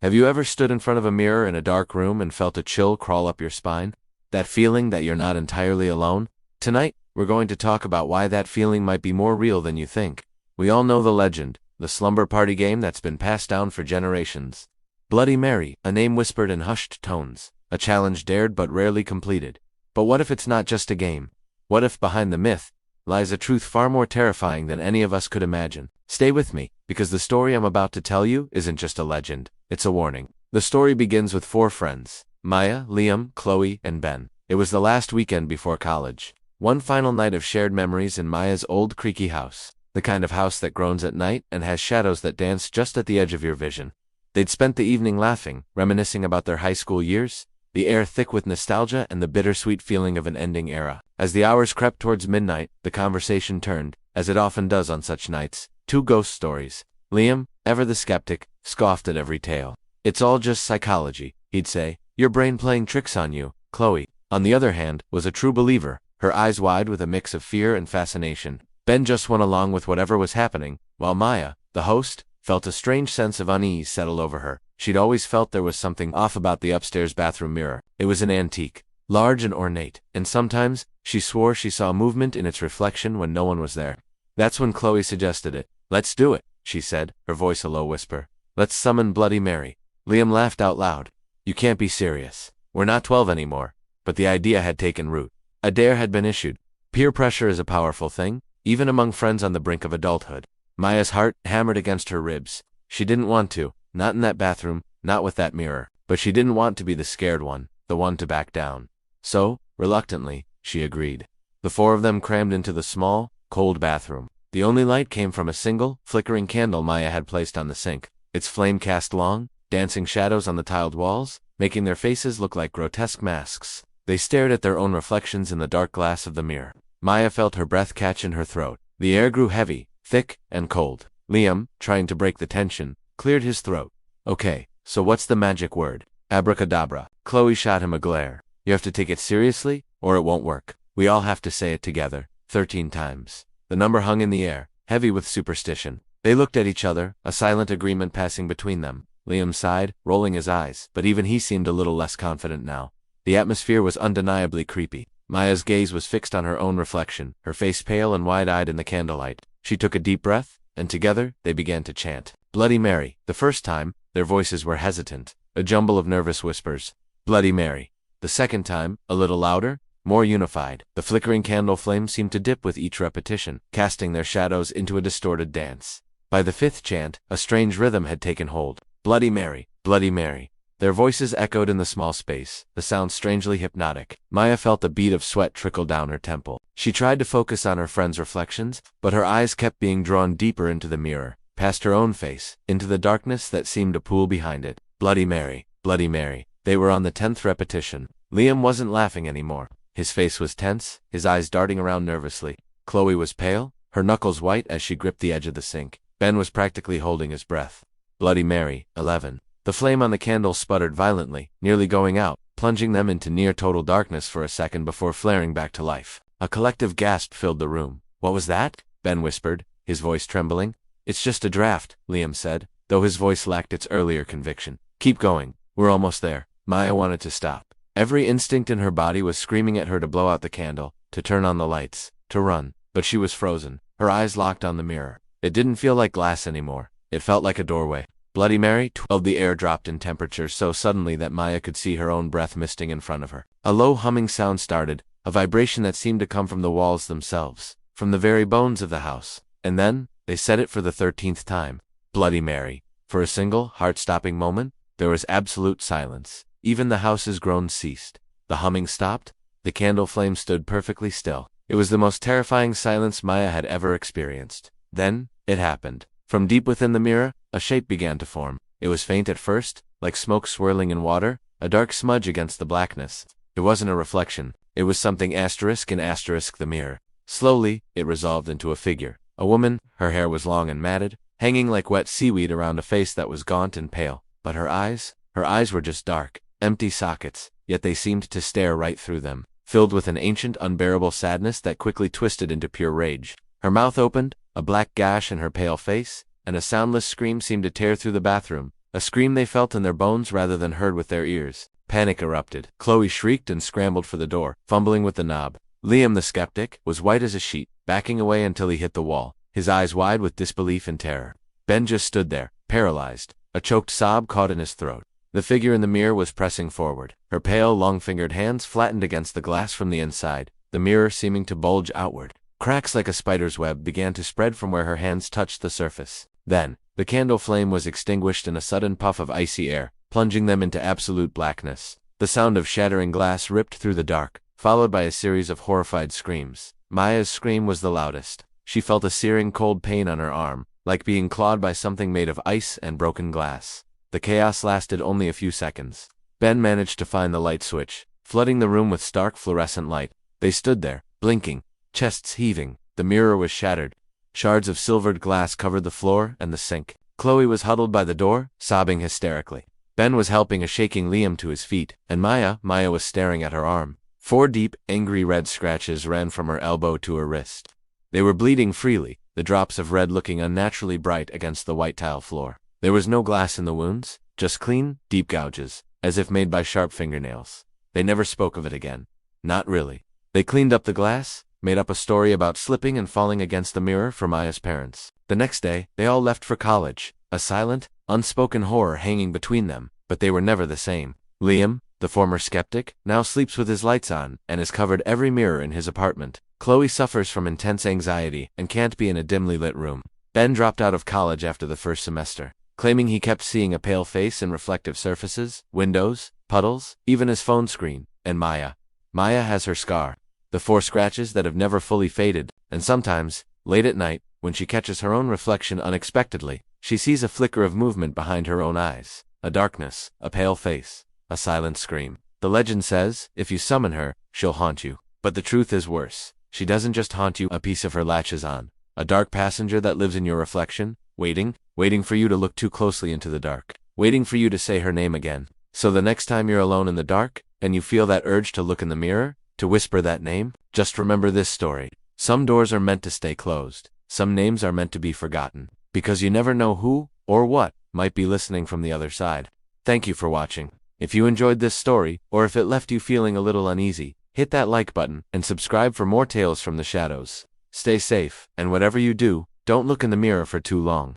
Have you ever stood in front of a mirror in a dark room and felt a chill crawl up your spine? That feeling that you're not entirely alone? Tonight, we're going to talk about why that feeling might be more real than you think. We all know the legend, the slumber party game that's been passed down for generations. Bloody Mary, a name whispered in hushed tones, a challenge dared but rarely completed. But what if it's not just a game? What if behind the myth lies a truth far more terrifying than any of us could imagine? Stay with me, because the story I'm about to tell you isn't just a legend, it's a warning. The story begins with four friends: Maya, Liam, Chloe, and Ben. It was the last weekend before college. One final night of shared memories in Maya's old creaky house, the kind of house that groans at night and has shadows that dance just at the edge of your vision. They'd spent the evening laughing, reminiscing about their high school years, the air thick with nostalgia and the bittersweet feeling of an ending era. As the hours crept towards midnight, the conversation turned, as it often does on such nights, to ghost stories. Liam, ever the skeptic, scoffed at every tale. "It's all just psychology," he'd say, "your brain playing tricks on you." Chloe, on the other hand, was a true believer, her eyes wide with a mix of fear and fascination. Ben just went along with whatever was happening, while Maya, the host, felt a strange sense of unease settle over her. She'd always felt there was something off about the upstairs bathroom mirror. It was an antique, large and ornate, and sometimes she swore she saw movement in its reflection when no one was there. That's when Chloe suggested it. "Let's do it," she said, her voice a low whisper. "Let's summon Bloody Mary." Liam laughed out loud. "You can't be serious. We're not 12 anymore." But the idea had taken root. A dare had been issued. Peer pressure is a powerful thing, even among friends on the brink of adulthood. Maya's heart hammered against her ribs. She didn't want to, not in that bathroom, not with that mirror. But she didn't want to be the scared one, the one to back down. So, reluctantly, she agreed. The four of them crammed into the small, cold bathroom. The only light came from a single, flickering candle Maya had placed on the sink. Its flame cast long, dancing shadows on the tiled walls, making their faces look like grotesque masks. They stared at their own reflections in the dark glass of the mirror. Maya felt her breath catch in her throat. The air grew heavy, thick, and cold. Liam, trying to break the tension, cleared his throat. "Okay, so what's the magic word?" "Abracadabra." Chloe shot him a glare. "You have to take it seriously, or it won't work. We all have to say it together, 13 times. The number hung in the air, heavy with superstition. They looked at each other, a silent agreement passing between them. Liam sighed, rolling his eyes, but even he seemed a little less confident now. The atmosphere was undeniably creepy. Maya's gaze was fixed on her own reflection, her face pale and wide-eyed in the candlelight. She took a deep breath, and together, they began to chant. Bloody Mary. The first time, their voices were hesitant, a jumble of nervous whispers. Bloody Mary. The second time, a little louder, more unified. The flickering candle flame seemed to dip with each repetition, casting their shadows into a distorted dance. By the fifth chant, a strange rhythm had taken hold. Bloody Mary. Bloody Mary. Their voices echoed in the small space, the sound strangely hypnotic. Maya felt a bead of sweat trickle down her temple. She tried to focus on her friend's reflections, but her eyes kept being drawn deeper into the mirror, past her own face, into the darkness that seemed to pool behind it. Bloody Mary. Bloody Mary. They were on the 10th repetition. Liam wasn't laughing anymore. His face was tense, his eyes darting around nervously. Chloe was pale, her knuckles white as she gripped the edge of the sink. Ben was practically holding his breath. Bloody Mary. 11. The flame on the candle sputtered violently, nearly going out, plunging them into near-total darkness for a second before flaring back to life. A collective gasp filled the room. "What was that?" Ben whispered, his voice trembling. "It's just a draft," Liam said, though his voice lacked its earlier conviction. "Keep going. We're almost there." Maya wanted to stop. Every instinct in her body was screaming at her to blow out the candle, to turn on the lights, to run. But she was frozen, her eyes locked on the mirror. It didn't feel like glass anymore. It felt like a doorway. Bloody Mary. 12. The air dropped in temperature so suddenly that Maya could see her own breath misting in front of her. A low humming sound started, a vibration that seemed to come from the walls themselves, from the very bones of the house. And then, they said it for the 13th time. Bloody Mary. For a single, heart-stopping moment, there was absolute silence. Even the house's groans ceased. The humming stopped. The candle flame stood perfectly still. It was the most terrifying silence Maya had ever experienced. Then, it happened. From deep within the mirror, a shape began to form. It was faint at first, like smoke swirling in water, a dark smudge against the blackness. It wasn't a reflection. It was something asterisk and asterisk the mirror. Slowly, it resolved into a figure. A woman, her hair was long and matted, hanging like wet seaweed around a face that was gaunt and pale. But her eyes were just dark, empty sockets, yet they seemed to stare right through them, filled with an ancient, unbearable sadness that quickly twisted into pure rage. Her mouth opened, a black gash in her pale face, and a soundless scream seemed to tear through the bathroom, a scream they felt in their bones rather than heard with their ears. Panic erupted. Chloe shrieked and scrambled for the door, fumbling with the knob. Liam the skeptic was white as a sheet, backing away until he hit the wall, his eyes wide with disbelief and terror. Ben just stood there, paralyzed, a choked sob caught in his throat. The figure in the mirror was pressing forward, her pale, long-fingered hands flattened against the glass from the inside, the mirror seeming to bulge outward. Cracks like a spider's web began to spread from where her hands touched the surface. Then, the candle flame was extinguished in a sudden puff of icy air, plunging them into absolute blackness. The sound of shattering glass ripped through the dark, followed by a series of horrified screams. Maya's scream was the loudest. She felt a searing cold pain on her arm, like being clawed by something made of ice and broken glass. The chaos lasted only a few seconds. Ben managed to find the light switch, flooding the room with stark fluorescent light. They stood there, blinking, chests heaving. The mirror was shattered. Shards of silvered glass covered the floor and the sink. Chloe was huddled by the door, sobbing hysterically. Ben was helping a shaking Liam to his feet, and Maya was staring at her arm. 4 deep, angry red scratches ran from her elbow to her wrist. They were bleeding freely, the drops of red looking unnaturally bright against the white tile floor. There was no glass in the wounds, just clean, deep gouges, as if made by sharp fingernails. They never spoke of it again. Not really. They cleaned up the glass, made up a story about slipping and falling against the mirror for Maya's parents. The next day, they all left for college, a silent, unspoken horror hanging between them, but they were never the same. Liam, the former skeptic, now sleeps with his lights on and has covered every mirror in his apartment. Chloe suffers from intense anxiety and can't be in a dimly lit room. Ben dropped out of college after the first semester, claiming he kept seeing a pale face in reflective surfaces, windows, puddles, even his phone screen. And Maya has her scar, the 4 scratches that have never fully faded, and sometimes, late at night, when she catches her own reflection unexpectedly, she sees a flicker of movement behind her own eyes, a darkness, a pale face, a silent scream. The legend says, if you summon her, she'll haunt you. But the truth is worse. She doesn't just haunt you, a piece of her latches on. A dark passenger that lives in your reflection, waiting for you to look too closely into the dark, waiting for you to say her name again. So the next time you're alone in the dark, and you feel that urge to look in the mirror, to whisper that name, just remember this story. Some doors are meant to stay closed. Some names are meant to be forgotten. Because you never know who, or what, might be listening from the other side. Thank you for watching. If you enjoyed this story, or if it left you feeling a little uneasy, hit that like button, and subscribe for more tales from the shadows. Stay safe, and whatever you do, don't look in the mirror for too long.